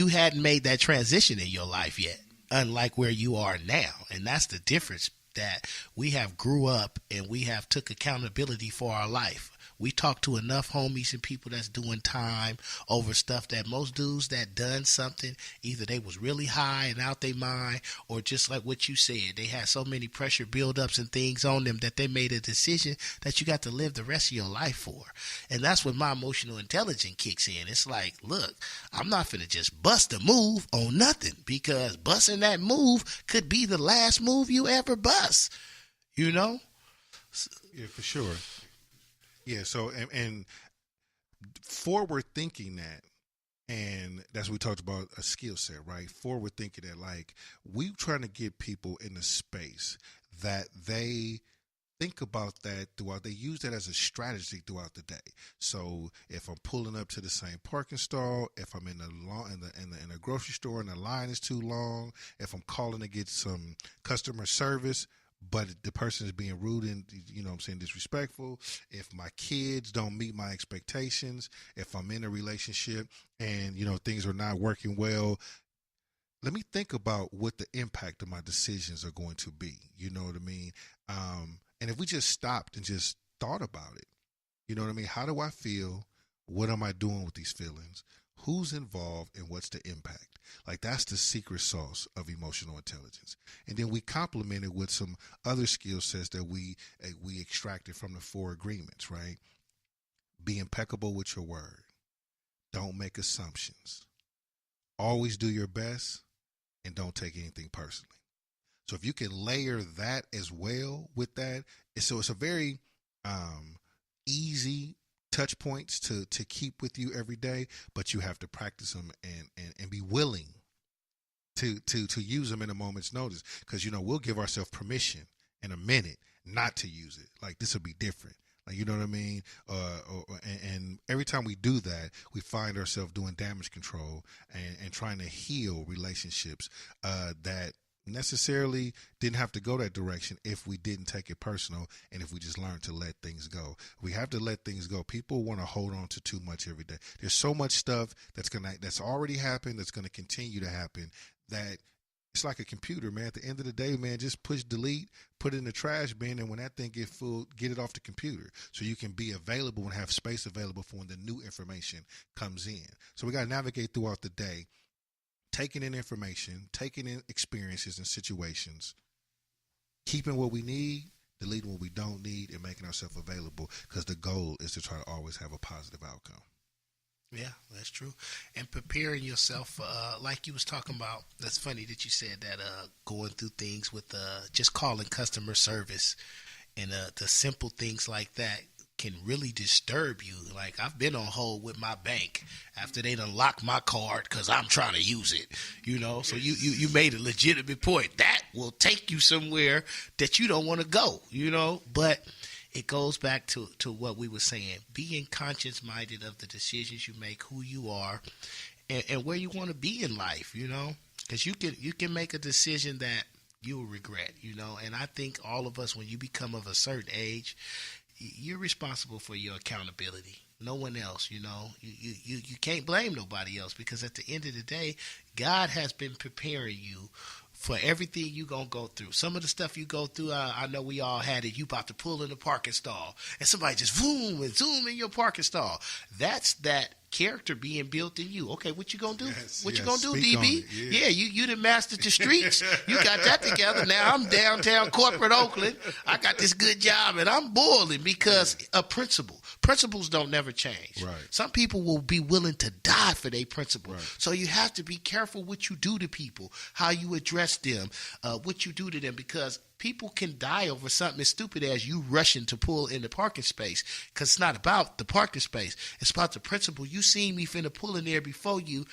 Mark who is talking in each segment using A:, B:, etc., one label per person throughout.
A: You hadn't made that transition in your life yet, unlike where you are now. And that's the difference, that we have grew up and we have took accountability for our life. We talk to enough homies and people that's doing time over stuff that most dudes that done something, either they was really high and out their mind, or just like what you said, they had so many pressure buildups and things on them that they made a decision that you got to live the rest of your life for. And that's when my emotional intelligence kicks in. It's like, look, I'm not finna just bust a move on nothing, because busting that move could be the last move you ever bust, you know?
B: Yeah, for sure. Yeah, so and forward thinking that, and that's what we talked about, a skill set, right? Forward thinking that, like, we trying to get people in a space that they think about that throughout. They use that as a strategy throughout the day. So if I'm pulling up to the same parking stall, if I'm in the grocery store and the line is too long, if I'm calling to get some customer service, but the person is being rude and, you know what I'm saying, disrespectful, if my kids don't meet my expectations, if I'm in a relationship and, you know, things are not working well, let me think about what the impact of my decisions are going to be. You know what I mean? And if we just stopped and just thought about it, you know what I mean? How do I feel? What am I doing with these feelings? Who's involved and what's the impact? Like, that's the secret sauce of emotional intelligence. And then we complement it with some other skill sets that we extracted from the 4 agreements, right? Be impeccable with your word. Don't make assumptions. Always do your best, and don't take anything personally. So if you can layer that as well with that, it's a very easy touch points to keep with you every day, but you have to practice them and be willing to use them in a moment's notice, because, you know, we'll give ourselves permission in a minute not to use it. Like, this will be different. Like, you know what I mean? And every time we do that, we find ourselves doing damage control and trying to heal relationships that necessarily didn't have to go that direction if we didn't take it personal and if we just learned to let things go. We have to let things go. People want to hold on to too much every day. There's so much stuff that's already happened, that's going to continue to happen, that it's like a computer, man. At the end of the day, man, just push delete, put it in the trash bin, and when that thing gets full, get it off the computer so you can be available and have space available for when the new information comes in. So we got to navigate throughout the day, taking in information, taking in experiences and situations, keeping what we need, deleting what we don't need, and making ourselves available, because the goal is to try to always have a positive outcome.
A: Yeah, that's true. And preparing yourself, like you was talking about, that's funny that you said that, going through things with just calling customer service and the simple things like that can really disturb you. Like, I've been on hold with my bank after they done locked my card because I'm trying to use it, you know. So you made a legitimate point. That will take you somewhere that you don't want to go, you know. But it goes back to what we were saying, being conscious-minded of the decisions you make, who you are, and where you want to be in life, you know. Because you can make a decision that you will regret, you know. And I think all of us, when you become of a certain age, you're responsible for your accountability. No one else, you know. You can't blame nobody else, because at the end of the day, God has been preparing you for everything you gonna go through. Some of the stuff you go through, I know we all had it. You about to pull in the parking stall, and somebody just boom and zoom in your parking stall. That's that character being built in you. Okay, what you gonna do? What you gonna do, DB? Yeah, you done mastered the streets. You got that together. Now I'm downtown corporate Oakland. I got this good job, and I'm boiling because a principle. Principles don't never change.
B: Right.
A: Some people will be willing to die for their principle.
B: Right.
A: So you have to be careful what you do to people, how you address them, what you do to them, because people can die over something as stupid as you rushing to pull in the parking space, because it's not about the parking space. It's about the principle. You seen me finna pull in there before you,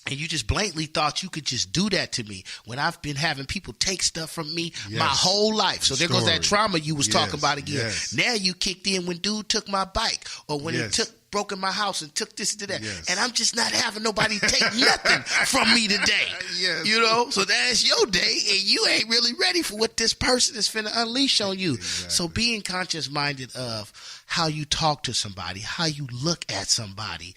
A: and you just blatantly thought you could just do that to me when I've been having people take stuff from me my whole life. So there goes that trauma you was talking about again.
B: Yes.
A: Now you kicked in when dude took my bike, or when he broke in my house and took this to that.
B: Yes.
A: And I'm just not having nobody take nothing from me today.
B: Yes.
A: You know? So that's your day, and you ain't really ready for what this person is finna unleash on you.
B: Exactly.
A: So being conscious-minded of how you talk to somebody, how you look at somebody,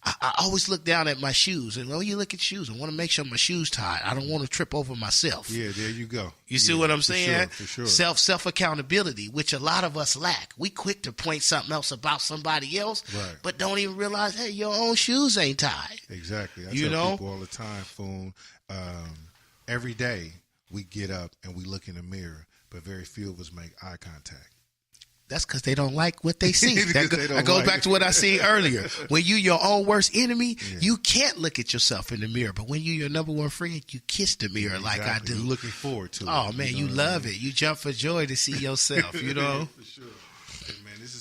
A: I always look down at my shoes, and when you look at shoes, I want to make sure my shoes tied. I don't want to trip over myself.
B: Yeah, there you go.
A: You see what I'm saying?
B: For sure.
A: Self accountability, which a lot of us lack. We quick to point something else about somebody else,
B: right,
A: but don't even realize, hey, your own shoes ain't tied.
B: Exactly. I tell people all the time, Foon, every day we get up and we look in the mirror, but very few of us make eye contact.
A: That's because they don't like what they see. That goes back to what I said earlier. When you your own worst enemy, you can't look at yourself in the mirror. But when you your number one friend, you kiss the mirror like I do.
B: You're looking forward to it.
A: Oh, man, you love it. You jump for joy to see yourself, you know?
B: For sure. Hey, man, this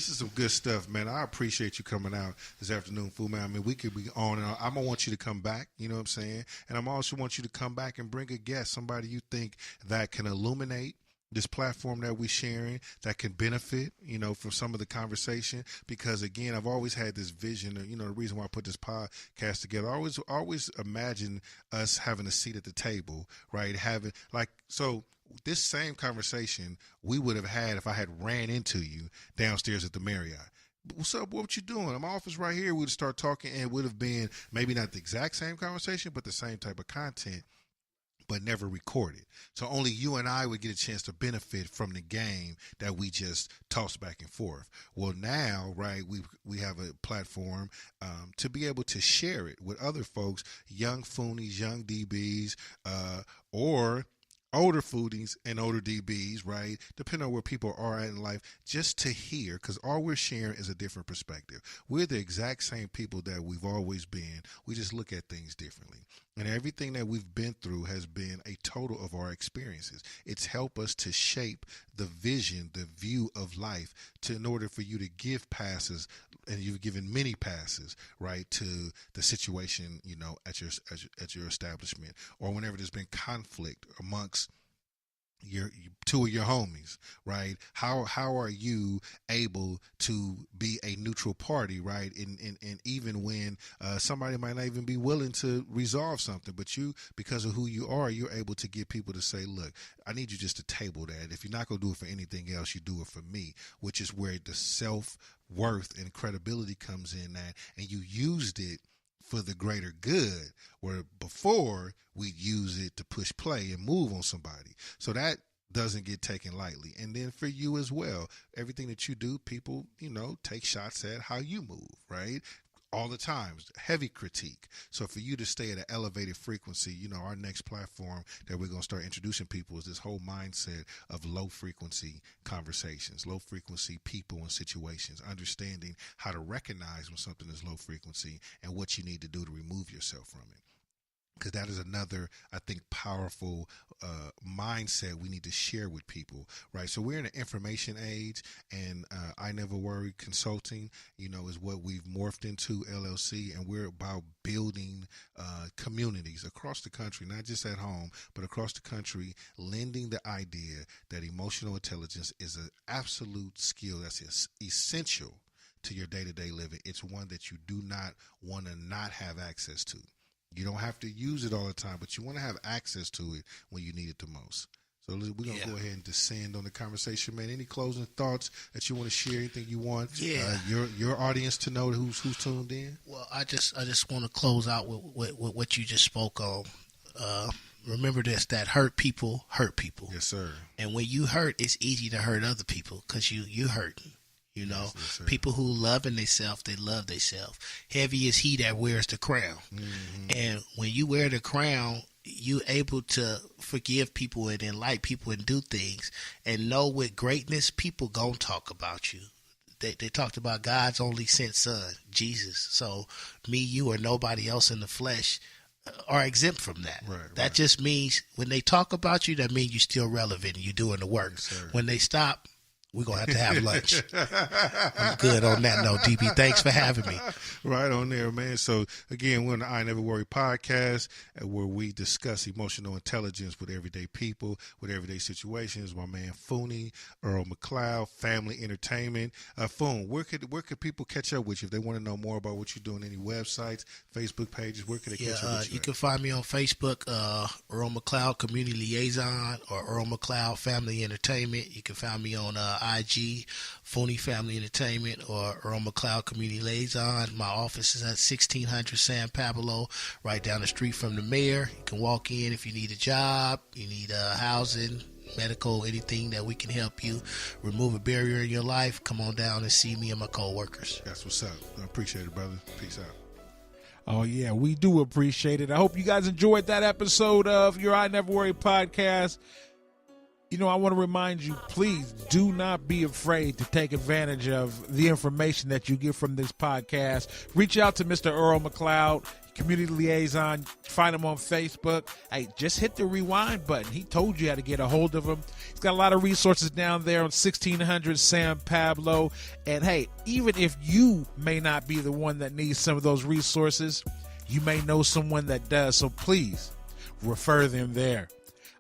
B: is some good stuff, man. I appreciate you coming out this afternoon, Fool, man. I mean, we could be on and on. I'm going to want you to come back, you know what I'm saying? And I'm also want you to come back and bring a guest, somebody you think that can illuminate this platform that we're sharing that can benefit, you know, from some of the conversation. Because again, I've always had this vision, you know, the reason why I put this podcast together, I always imagine us having a seat at the table, right? So this same conversation we would have had if I had ran into you downstairs at the Marriott. What's up? What you doing? My office right here. We'd start talking, and it would have been maybe not the exact same conversation, but the same type of content, but never recorded. So only you and I would get a chance to benefit from the game that we just tossed back and forth. Well, now, right, we have a platform to be able to share it with other folks, young Foonies, young DBs, or older foodies and older DBs, right? Depending on where people are at in life, just to hear, because all we're sharing is a different perspective. We're the exact same people that we've always been. We just look at things differently. And everything that we've been through has been a total of our experiences. It's helped us to shape the vision, the view of life, in order for you to give passes, and you've given many passes, right, to the situation, you know, at your establishment, or whenever there's been conflict amongst your two of your homies, right? How are you able to be a neutral party, right? And even when somebody might not even be willing to resolve something, but you, because of who you are, you're able to get people to say, look, I need you just to table that. If you're not going to do it for anything else, you do it for me, which is where the self-worth and credibility comes in that, and you used it for the greater good, where before we'd use it to push play and move on somebody. So that doesn't get taken lightly. And then for you as well, everything that you do, people, you know, take shots at how you move, right? All the time, heavy critique. So for you to stay at an elevated frequency, you know, our next platform that we're going to start introducing people is this whole mindset of low frequency conversations, low frequency people and situations, understanding how to recognize when something is low frequency and what you need to do to remove yourself from it. Because that is another, I think, powerful mindset we need to share with people, right? So we're in an information age, and I Never Worry Consulting, you know, is what we've morphed into, LLC, and we're about building communities across the country, not just at home, but across the country, lending the idea that emotional intelligence is an absolute skill that's essential to your day-to-day living. It's one that you do not want to not have access to. You don't have to use it all the time, but you want to have access to it when you need it the most. So we're going to go ahead and descend on the conversation, man. Any closing thoughts that you want to share? Anything you want your audience to know who's tuned in?
A: Well, I just want to close out with what you just spoke on. Remember this, that hurt people hurt people.
B: Yes, sir.
A: And when you hurt, it's easy to hurt other people because you hurting. You know,
B: yes,
A: people who loving themselves, they love themselves. Heavy is he that wears the crown. Mm-hmm. And when you wear the crown, you able to forgive people and enlighten people and do things and know with greatness, people gonna talk about you. They talked about God's only sent son, Jesus. So me, you, or nobody else in the flesh are exempt from that. That just means when they talk about you, that means you're still relevant and you're doing the work.
B: Yes,
A: when they stop, we're going to have lunch. I'm good on that note, DB. Thanks for having me.
B: Right on there, man. So, again, we're on the I Never Worry podcast where we discuss emotional intelligence with everyday people, with everyday situations. My man, Fooney, Earl McLeod, Family Entertainment. Foon, where could people catch up with you if they want to know more about what you're doing? Any websites, Facebook pages? Where could they catch up with you?
A: You can find me on Facebook, Earl McLeod Community Liaison, or Earl McLeod Family Entertainment. You can find me on IG, Phony Family Entertainment, or Earl McLeod Community Liaison. My office is at 1600 San Pablo, right down the street from the mayor. You can walk in if you need a job, you need housing, medical, anything that we can help you remove a barrier in your life. Come on down and see me and my co-workers.
B: That's what's up. I appreciate it, brother. Peace out.
C: Oh, yeah, we do appreciate it. I hope you guys enjoyed that episode of your I Never Worry podcast. You know, I want to remind you, please do not be afraid to take advantage of the information that you get from this podcast. Reach out to Mr. Earl McLeod, Community Liaison. Find him on Facebook. Hey, just hit the rewind button. He told you how to get a hold of him. He's got a lot of resources down there on 1600 San Pablo. And hey, even if you may not be the one that needs some of those resources, you may know someone that does. So please refer them there.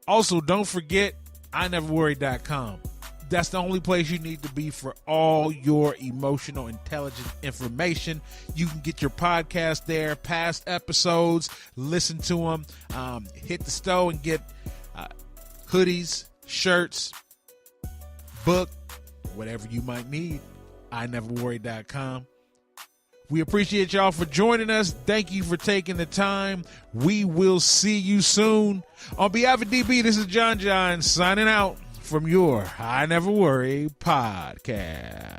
C: Also, don't forget ineverworry.com. That's the only place you need to be for all your emotional intelligence information. You can get your podcast there, past episodes, listen to them, hit the store and get hoodies, shirts, book, whatever you might need. ineverworry.com. We appreciate y'all for joining us. Thank you for taking the time. We will see you soon. On behalf of DB, this is John signing out from your I Never Worry podcast.